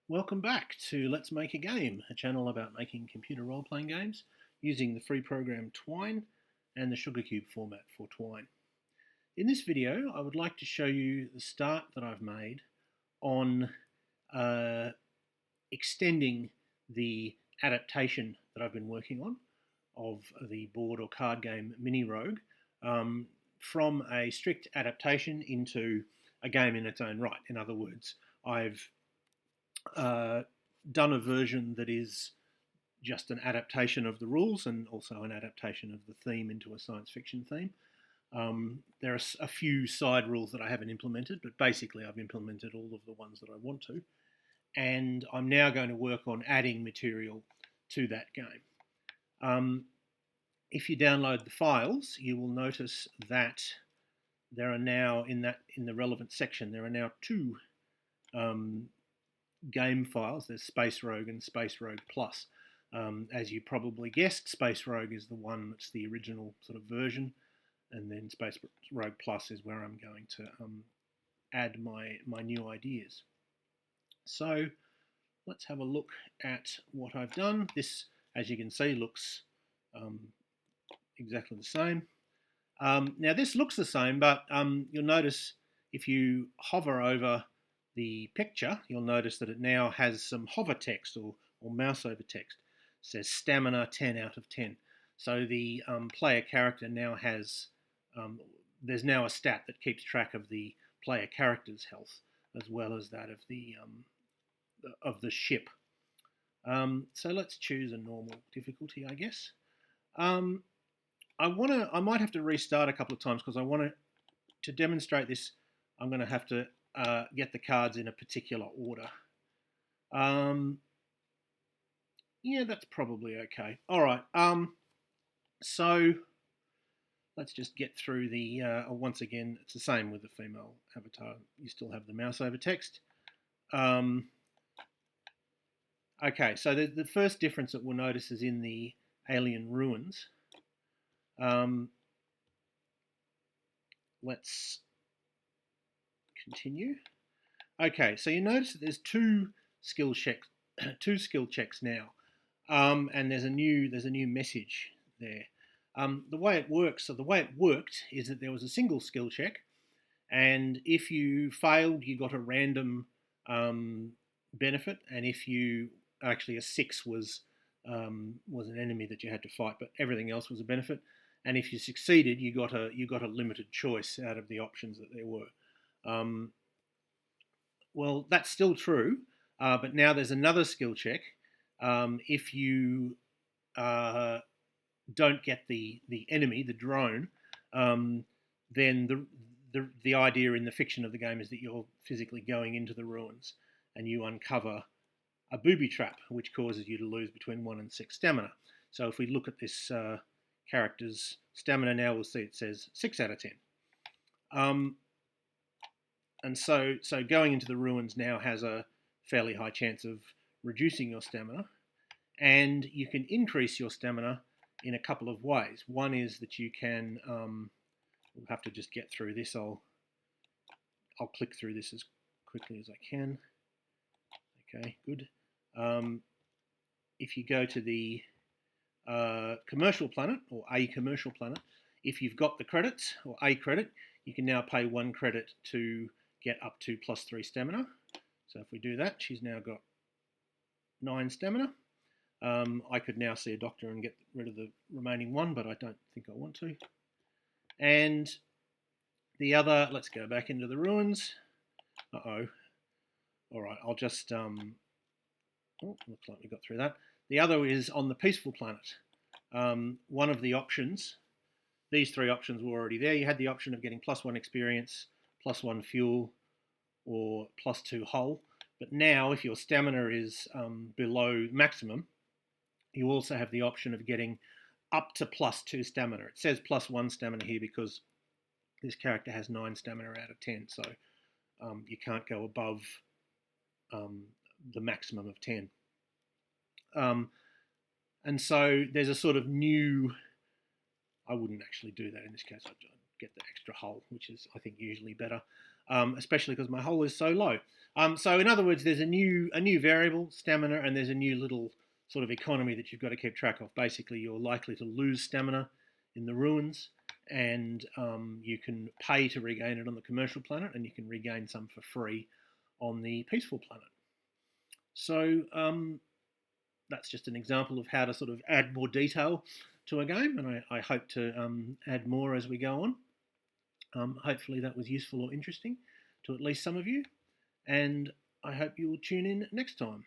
Welcome back to Let's Make a Game, a channel about making computer role-playing games using the free program Twine and the Sugarcube format for Twine. In this video, I would like to show you the start that I've made on extending the adaptation that I've been working on of the board or card game Mini Rogue from a strict adaptation into a game in its own right. In other words, I've done a version that is just an adaptation of the rules and also an adaptation of the theme into a science fiction theme. There are a few side rules that I haven't implemented, but basically I've implemented all of the ones that I want to. And I'm now going to work on adding material to that game. If you download the files, you will notice that there are now, in the relevant section, there are now two game files. There's Space Rogue and Space Rogue Plus. As you probably guessed, Space Rogue is the one that's the original sort of version, and then Space Rogue Plus is where I'm going to add my new ideas. So let's have a look at what I've done. This, as you can see, looks exactly the same. Now this looks the same, but you'll notice if you hover over the picture, you'll notice that it now has some hover text or mouse over text. It says stamina 10 out of 10. So the player character now has, there's now a stat that keeps track of the player character's health as well as that of the ship. So let's choose a normal difficulty, I guess. I might have to restart a couple of times because I want to demonstrate this. I'm going to have to get the cards in a particular order. Yeah, that's probably okay. All right. So let's just get through the. Once again, it's the same with the female avatar. You still have the mouse over text. Okay, so the first difference that we'll notice is in the alien ruins. Let's continue. Okay, so you notice that there's two skill checks now, and there's a new message there. The way it works, so the way it worked is that there was a single skill check, and if you failed, you got a random benefit, and if you actually a 6 was an enemy that you had to fight, but everything else was a benefit. And if you succeeded, you got a limited choice out of the options that there were. Well, that's still true, but now there's another skill check. If you don't get the enemy, the drone, then the idea in the fiction of the game is that you're physically going into the ruins and you uncover a booby trap, which causes you to lose between 1 and 6 stamina. So if we look at this character's stamina now, we'll see it says 6 out of 10. And so going into the ruins now has a fairly high chance of reducing your stamina, and you can increase your stamina in a couple of ways. One is that you can, we'll have to just get through this. I'll click through this as quickly as I can. Okay, good. If you go to the commercial planet or a commercial planet, if you've got the credits or a credit, you can now pay 1 credit to get up to +3 stamina. So if we do that, she's now got 9 stamina. I could now see a doctor and get rid of the remaining 1, but I don't think I want to. And the other, let's go back into the ruins. Uh-oh. All right, I'll just, oh, looks like we got through that. The other is on the peaceful planet. One of the options, these 3 options were already there. You had the option of getting +1 experience, +1 fuel, or +2 hull. But now, if your stamina is below maximum, you also have the option of getting up to +2 stamina. It says +1 stamina here because this character has 9 stamina out of 10, so you can't go above the maximum of 10. And so there's a sort of new, I wouldn't actually do that in this case, I'd get the extra hull, which is I think usually better. especially because my hull is so low. So in other words, there's a new variable, stamina, and there's a new little sort of economy that you've got to keep track of. Basically, you're likely to lose stamina in the ruins, and you can pay to regain it on the commercial planet, and you can regain some for free on the peaceful planet. So that's just an example of how to sort of add more detail to a game, and I hope to add more as we go on. Hopefully that was useful or interesting to at least some of you, and I hope you'll tune in next time.